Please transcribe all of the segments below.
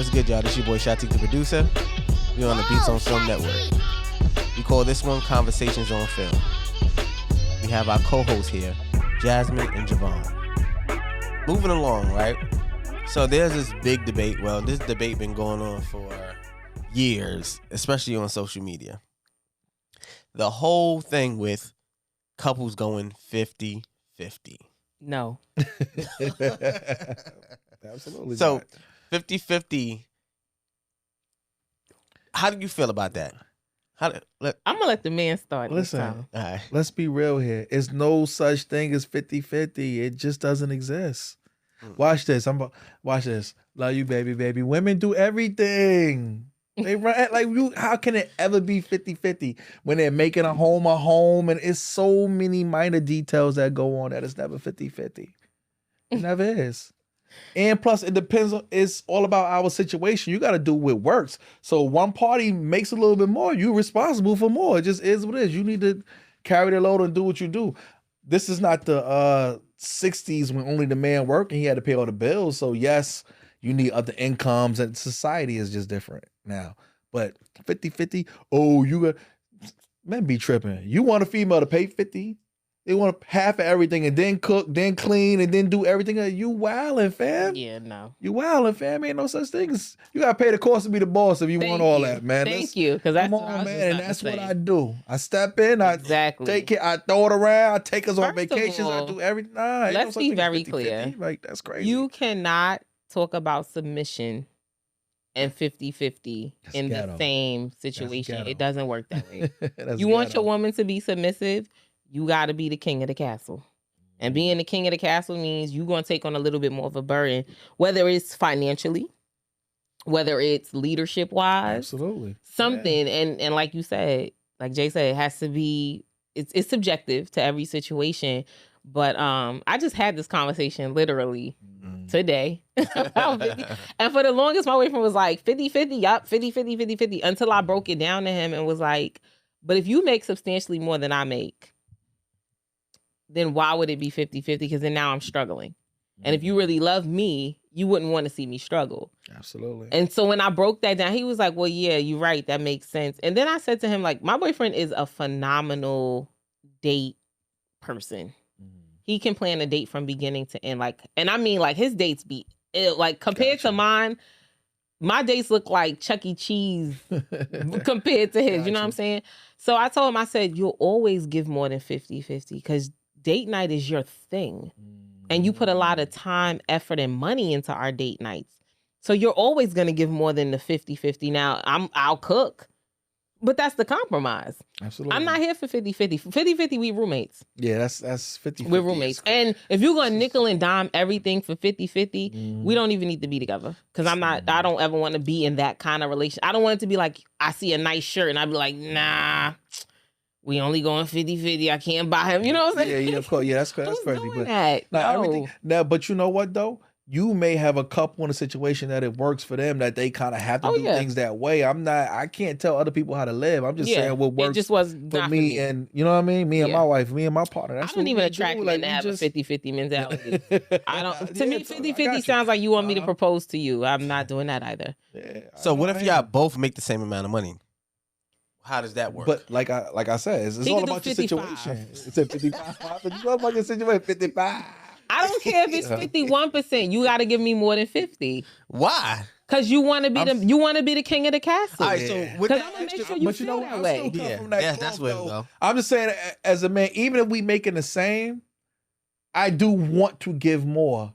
What's good, y'all? This your boy Shatek, the producer. We on the Beatsonfilm network. We call this one Conversations on Film. We have our co-hosts here, Jasmine and Jovan. Moving along, right? So there's this big debate. Well, this debate been going on for years, especially on social media. The whole thing with couples going 50-50. No. Absolutely. So 50-50, how do you feel about that? I'm gonna let the man start. Listen, All right. let's be real here. It's no such thing as 50-50. It just doesn't exist. Watch this. Watch this. Love you, baby. Women do everything. They run like you. How can it ever be 50-50 when they're making a home, and it's so many minor details that go on that it's never 50-50. It never is. And plus, it depends on, it's all about our situation. You got to do what works. So one party makes a little bit more, you're responsible for more. It just is what it is. You need to carry the load and do what you do. This is not the 60s when only the man worked and he had to pay all the bills. So yes, you need other incomes, and society is just different now. But 50-50, oh, you got, men be tripping. You want a female to pay 50? They want half of everything and then cook, then clean, and then do everything. You wildin', fam. Yeah, no. You wildin', fam. Ain't no such thing as, you gotta pay the cost to be the boss if you want all that, man. Thank you, because that's come what on, I was man, just and about that's to what say. I do. I step in, I take it, I throw it around, I take us on First of vacations, I all, do everything. Nah, ain't no let's such be thing as very 50-50. clear. Like, that's crazy. You cannot talk about submission and 50-50 That's in ghetto. the same situation. ghetto. It doesn't work that way. That's You want ghetto. your woman to be submissive, you got to be the king of the castle. And being the king of the castle means you're going to take on a little bit more of a burden, whether it's financially, whether it's leadership-wise. Absolutely. Something. And like you said, like Jay said, it has to be, it's subjective to every situation. But I just had this conversation literally today. And for the longest, my boyfriend was like, 50-50, yup, 50-50, until I broke it down to him and was like, but if you make substantially more than I make, then why would it be 50-50? Because then now I'm struggling. And if you really love me, you wouldn't want to see me struggle. Absolutely. And so when I broke that down, he was like, well, yeah, you're right. That makes sense. And then I said to him, like, my boyfriend is a phenomenal date person. He can plan a date from beginning to end. Like, and I mean, like, his dates be, like, compared to mine, my dates look like Chuck E. Cheese compared to his. You know what I'm saying? So I told him, I said, you'll always give more than 50-50 because date night is your thing. And you put a lot of time, effort, and money into our date nights. So you're always going to give more than the 50-50. Now, I'll cook. But that's the compromise. Absolutely. I'm not here for 50-50. 50-50, we roommates. Yeah, that's 50-50. We're roommates. And if you're going to nickel and dime everything for 50-50, we don't even need to be together. Because I don't ever want to be in that kind of relation. I don't want it to be like, I see a nice shirt and I'd be like, nah, we only going 50-50. I can't buy him. You know what I'm saying? Yeah, of course. Yeah, that's crazy. Who's But doing that? now, No. everything. Now, but you know what though? You may have a couple in a situation that it works for them, that they kind of have to do things that way. I can't tell other people how to live. I'm just saying what works it just was for not me, and you know what I mean? Me and my wife, me and my partner. That's I don't what even we attract do. men Like, to have a 50-50 mentality. I don't. To Yeah, me, so I 50-50 got you. sounds like you want me to propose to you. I'm not doing that either. Yeah, So what if y'all both make the same amount of money? How does that work? But like I said, it's He all could do about your 55. situation. It's a 55. It's all about your situation. 55. I don't care if it's 51%. You got to give me more than 50. Why? Cause you want to be the king of the castle. All right, so with Cause that I'm gonna make extra, sure you but you feel know, that I way. still come Yeah, from that that's cloth, where it though. go. I'm just saying, as a man, even if we making the same, I do want to give more.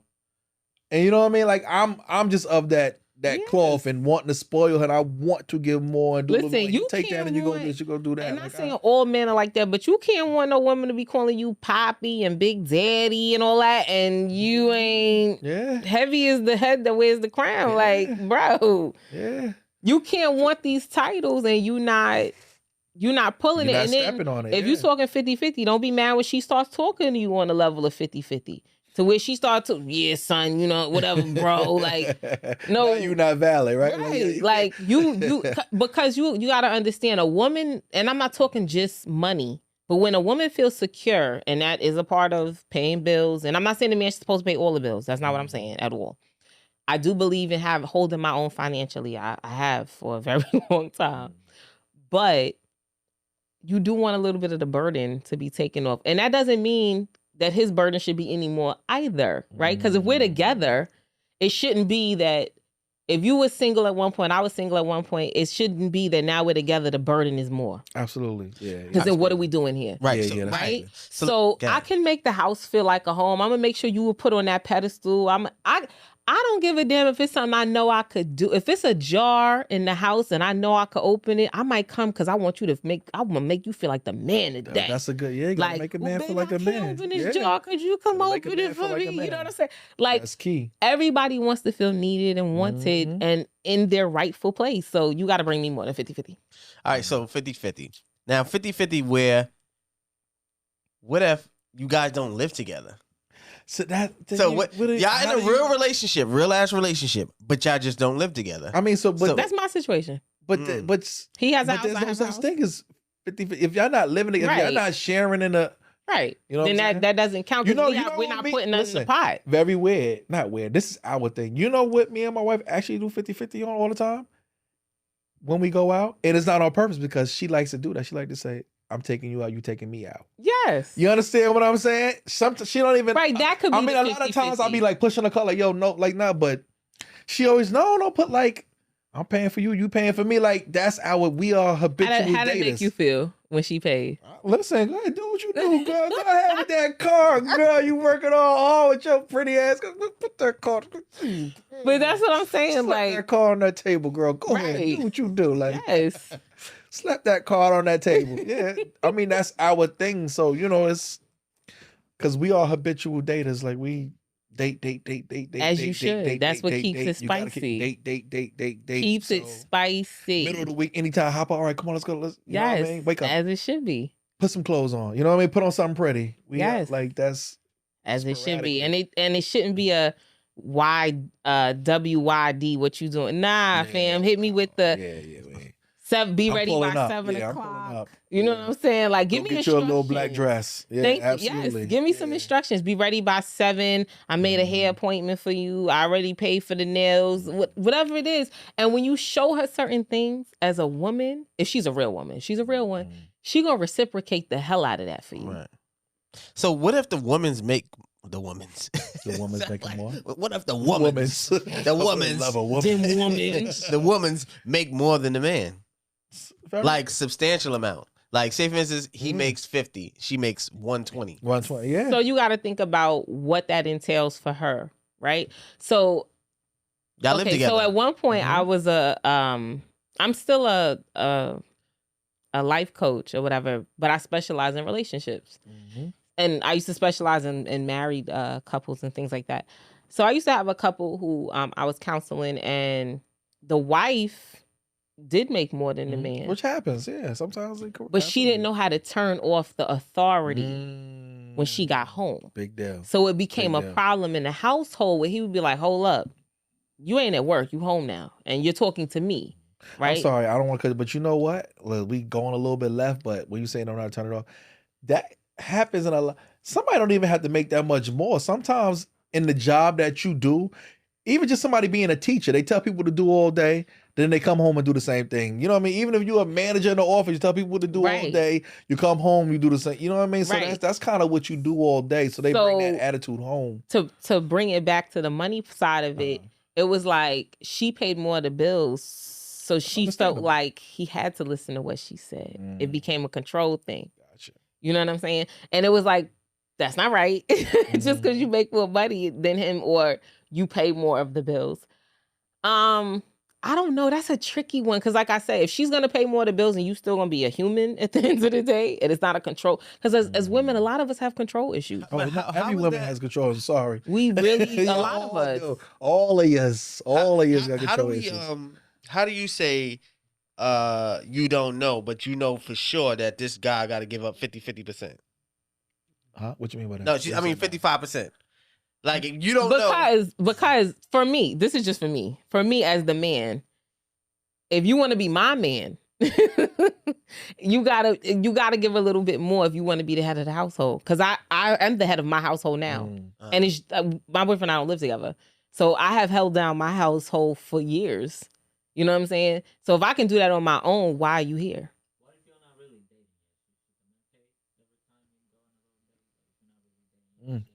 And you know what I mean? Like I'm just of that cloth and wanting to spoil her. And I want to give more and do a little Listen, more. you take that can't and you go want- do this, you go do that. I'm not Like, saying all men are like that, but you can't want no woman to be calling you Poppy and Big Daddy and all that, and you ain't heavy as the head that wears the crown. Like, bro, you can't want these titles and you're not pulling You're it. not And then stepping on it, if you're talking 50-50, don't be mad when she starts talking to you on the level of 50-50. To where she starts to, yeah, son, you know, whatever, bro. Like, no, you're not valid, right? Right. Like you because you gotta understand a woman, and I'm not talking just money, but when a woman feels secure, and that is a part of paying bills, and I'm not saying the man's supposed to pay all the bills. That's not what I'm saying at all. I do believe in holding my own financially. I have for a very long time. But you do want a little bit of the burden to be taken off. And that doesn't mean that his burden should be any more either, right? Because if we're together, it shouldn't be that if you were single at one point, I was single at one point, it shouldn't be that now we're together, the burden is more. Absolutely. Yeah. Because then what are we doing here? Right. Yeah, So, Right? So I can make the house feel like a home. I'm going to make sure you will put on that pedestal. I don't give a damn if it's something I know I could do. If it's a jar in the house and I know I could open it, I might come because I want you to make you feel like the man today. That's a good, you gotta make a man feel like a man. Open this jar. Could you come open it for me? You know what I'm saying? Like, that's key. Everybody wants to feel needed and wanted and in their rightful place. So you got to bring me more than 50-50. All right, so 50-50. Now 50-50 where, what if you guys don't live together? So y'all in a real relationship, real ass relationship, but y'all just don't live together. I mean, but that's my situation. But he has a house. There's no such thing as 50. If y'all not living together, if y'all not sharing in a right. You know, then that doesn't count. We're not putting us in the pot. Very weird. Not weird. This is our thing. You know what? Me and my wife actually do 50-50 on all the time. When we go out, and it's not on purpose because she likes to do that. She like to say, I'm taking you out, you taking me out. Yes. You understand what I'm saying? Sometimes she don't even. Right, that could be. I mean, a lot of times I'll be like pushing her car, like, yo, no, like, nah, but she always, no, put like, I'm paying for you, you paying for me. Like, that's we are habitual daters. How did it make you feel when she paid? Listen, go ahead, do what you do, girl. Go ahead with that car, girl. You working all with your pretty ass. Put that car. But that's what I'm saying. Slap like that car on that table, girl. Go ahead, do what you do. Like, yes. Slap that card on that table. Yeah. I mean, that's our thing. So, it's because we are habitual daters. Like, we date. As you should. That's what keeps it spicy. Date. Keeps it spicy. Middle of the week, anytime, hop on. All right, come on, let's go. You know what I mean? Wake up. As it should be. Put some clothes on. You know what I mean? Put on something pretty. Like, that's as it should be. And it shouldn't be a WYD, what you doing? Nah, fam. Hit me with the be ready by 7 o'clock. You know what I'm saying? Like, give me get instructions. You a little black dress. Yeah, absolutely. Yes, give me some instructions. Be ready by 7. I made a hair appointment for you. I already paid for the nails. Whatever it is. And when you show her certain things as a woman, if she's a real woman, she's a real one, she gonna reciprocate the hell out of that for you. Right. So what if the women's make the women's making more? What if the women's make more than the man? Like substantial amount. Like, say for instance, he makes 50, she makes 120. 120, yeah. So you got to think about what that entails for her, right? So y'all live together. So at one point, I was I'm still a life coach or whatever, but I specialize in relationships, and I used to specialize in married couples and things like that. So I used to have a couple who I was counseling, and the wife did make more than the man, which happens, sometimes. But she didn't know how to turn off the authority when she got home. Big deal. So it became a problem in the household where he would be like, "Hold up, you ain't at work, you home now, and you're talking to me." Right? I'm sorry, I don't want to, but you know what? We going a little bit left, but when you say don't know how to turn it off, that happens in a lot. Somebody don't even have to make that much more. Sometimes in the job that you do, even just somebody being a teacher, they tell people to do all day. Then they come home and do the same thing. You know what I mean? Even if you're a manager in the office, you tell people what to do all day. You come home, you do the same. You know what I mean? So that's kind of what you do all day. So they bring that attitude home. To bring it back to the money side of it, it was like she paid more of the bills. So she felt like he had to listen to what she said. It became a control thing. Gotcha. You know what I'm saying? And it was like, that's not right. Just because you make more money than him or you pay more of the bills. I don't know. That's a tricky one. Because like I say, if she's going to pay more of the bills and you still going to be a human at the end of the day, and it's not a control. Because as women, a lot of us have control issues. Every woman has control. I'm sorry. We really, a lot of us. All of us got control issues. How do you say you don't know, but you know for sure that this guy got to give up 50%? Huh? What you mean by that? No, I mean 55%. Like, you don't know. Because for me, this is just for me. For me as the man, if you want to be my man, you gotta give a little bit more if you want to be the head of the household. Because I am the head of my household now, and it's my boyfriend and I don't live together. So I have held down my household for years. You know what I'm saying? So if I can do that on my own, why are you here? What if you're not really dating?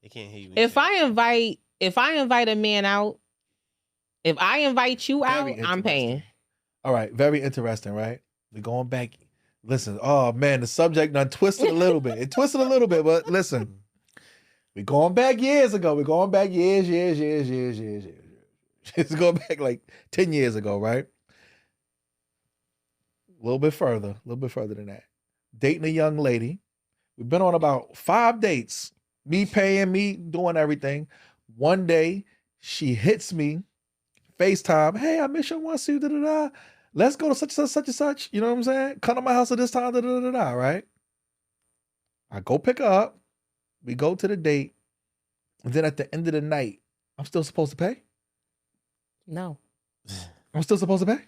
They can't hear you. If I invite a man out, if I invite you out, Very I'm paying. interesting. All right, very interesting, right? We're going back. Listen, oh man, the subject done twisted a little bit. It twisted a little bit, but listen. We're going back years ago. We're going back years. It's going back like 10 years ago, right? A little bit further than that. Dating a young lady. We've been on about 5 dates. Me paying, me doing everything. One day, she hits me, FaceTime. Hey, I miss you. I want to see you. Da, da, da. Let's go to such and such. You know what I'm saying? Come to my house at this time. Da, da, da, da, right? I go pick her up. We go to the date. And then at the end of the night, I'm still supposed to pay? No. I'm still supposed to pay?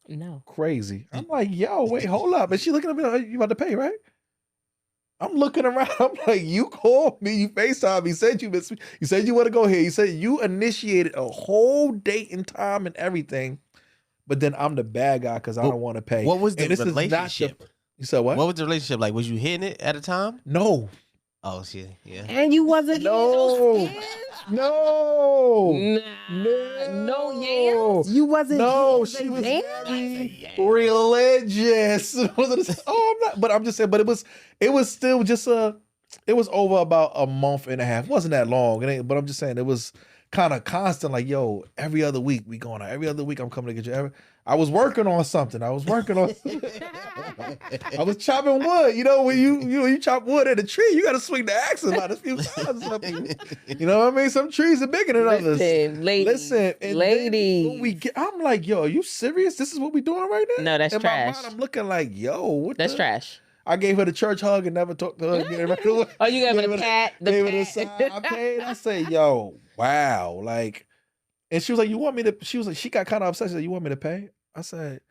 No. Crazy. I'm like, yo, wait, hold up. And she looking at me like, you about to pay, right? I'm looking around. I'm like, you called me, you FaceTime me, said you miss me. You said you want to go here. You said you initiated a whole date and time and everything. But then I'm the bad guy because I don't want to pay. What was the And this is not relationship? You said what? What was the relationship like? Was you hitting it at a time? No. Oh shit, yeah. And you wasn't No. hitting those fans? No. No yams? You wasn't No, hitting she the was yams? very religious. I'm not, but I'm just saying, but it was still just it was over about a month and a half. It wasn't that long. But I'm just saying it was kind of constant, like, yo, every other week we going out. Every other week I'm coming to get you. I was working on something. I was chopping wood. You know, when you chop wood at a tree, you got to swing the axe about a few times. You know what I mean? Some trees are bigger than others. Listen, I'm like, yo, are you serious? This is what we doing right now? No, that's in trash. My mind, I'm looking like, yo, that's trash. I gave her the church hug and never talked to her again. Oh, you gave her the pat? I paid. I say, yo, wow. Like, and she was like, you want me to, she got kind of upset. She said, you want me to pay? I said,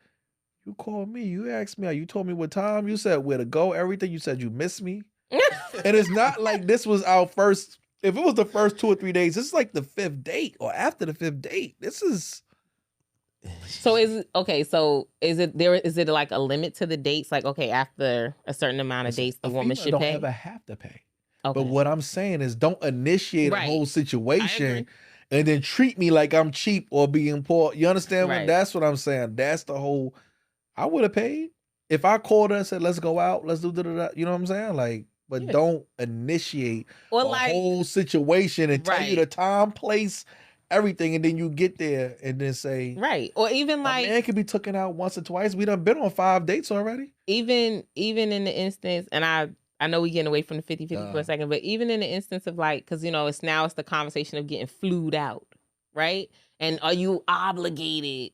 you called me. You asked me. You told me what time. You said where to go, everything. You said you missed me. And it's not like this was our first, if it was the first 2 or 3 days, this is like the 5th date or after the 5th date. This is. So is it like a limit to the dates? Like, okay, after a certain amount of dates, the woman should pay? Don't ever have to pay. Okay. But what I'm saying is don't initiate a whole situation and then treat me like I'm cheap or being poor. You understand? That's what I'm saying. That's the whole, I would have paid. If I called her and said, let's go out, let's do da-da-da, you know what I'm saying? Like, but don't initiate a whole situation and tell you the time, place, everything, and then you get there and then say, or even like, a man could be taken out once or twice. We done been on 5 dates already. Even in the instance, and I know we're getting away from the 50-50 for a second, but even in the instance of like, because it's the conversation of getting flued out, right? And are you obligated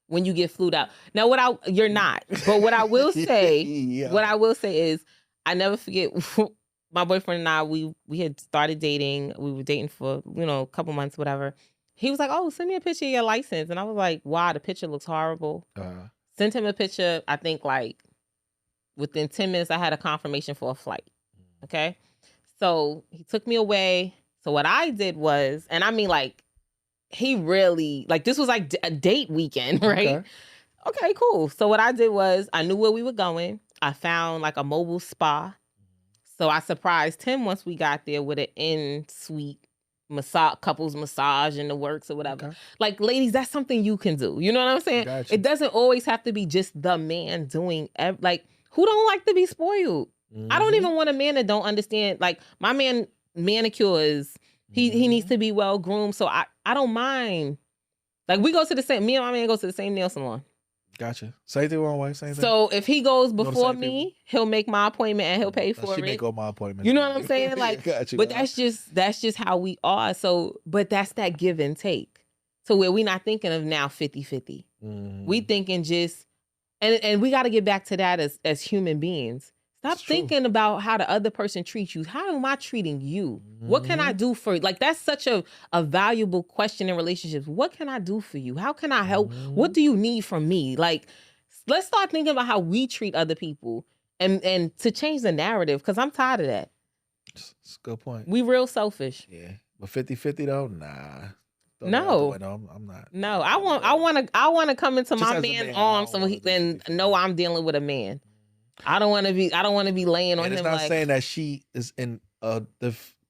when you get flued out? Now, you're not. But what I will say, is, I never forget. My boyfriend and I, we had started dating. We were dating for a couple months, whatever. He was like, "Oh, send me a picture of your license," and I was like, "Wow, the picture looks horrible." Sent him a picture. I think like within 10 minutes, I had a confirmation for a flight. Okay, so he took me away. So what I did was, and I mean like, he really like this was like a date weekend, right? Okay, cool. So what I did was, I knew where we were going. I found like a mobile spa. So I surprised him once we got there with an in-suite couples massage in the works or whatever. Like, ladies, that's something you can do. You know what I'm saying? Gotcha. It doesn't always have to be just the man doing like, who don't like to be spoiled? I don't even want a man that don't understand. Like, my man manicures, he needs to be well groomed. So I don't mind. Like, me and my man go to the same nail salon. Gotcha. Same thing with my wife. Same thing. So if he goes before me, he'll make my appointment and he'll pay for it. She make all my appointments. You know what I'm saying? Like, Gotcha, but that's just how we are. So, but that's that give and take. So where we not thinking of now 50-50. We thinking just, and we got to get back to that as human beings. Stop thinking about how the other person treats you. How am I treating you? What can I do for you? Like, that's such a valuable question in relationships. What can I do for you? How can I help? What do you need from me? Like, let's start thinking about how we treat other people and to change the narrative, because I'm tired of that. That's a good point. We real selfish. Yeah. But 50-50 though, nah. No. I'm not. No, I want to come into Just my as a man's man, I arms don't so wanna he do then 50-50. know I'm dealing with a man. I don't want to be laying on And it's him not like saying that she is in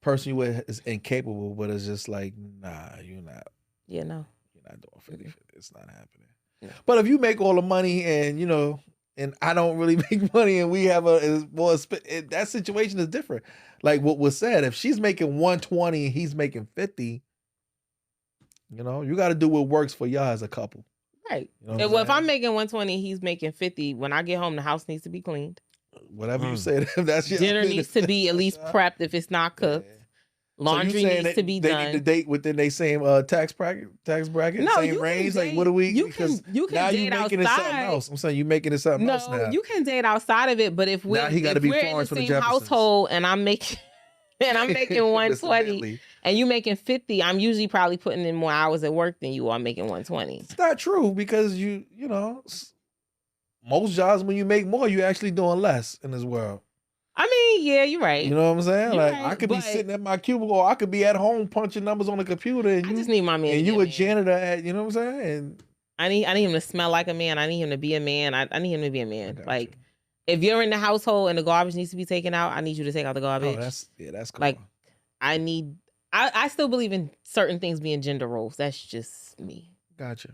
person you with is incapable, but it's just like, nah, you're not. yeah, no. You're not doing 50-50. It's not happening. Yeah. But if you make all the money and and I don't really make money and we have that situation is different. Like what was said, if she's making 120 and he's making 50, you got to do what works for y'all as a couple. Right. You know what I'm Well, if I'm saying? making 120, he's making 50. When I get home, the house needs to be cleaned. Whatever you say, that's your Dinner needs to be at least prepped if it's not cooked. Yeah. Laundry needs to be they done. need to date within their same tax bracket, No, same you range. can Like, what are we? You Because can now date you making it something outside. else. I'm saying you making it something else No, now. you can date outside of it, but if Now he gotta be we're in the Florence from the same Jeffersons. household and I'm making Mr. 120 Bentley. and you making 50, I'm usually probably putting in more hours at work than you are making 120. It's not true because most jobs when you make more, you actually doing less in this world. I mean, yeah, you're right. You know what I'm saying? You're Like right, I could be but sitting at my cubicle, or I could be at home punching numbers on the computer, and I just need my man. and to you be a a man. janitor at, you know what I'm saying? And I need him to smell like a man. I need him to be a man. I need him to be a man. got Like you. if you're in the household and the garbage needs to be taken out, I need you to take out the garbage. Oh, that's cool. Like I still believe in certain things being gender roles. That's just me. Gotcha.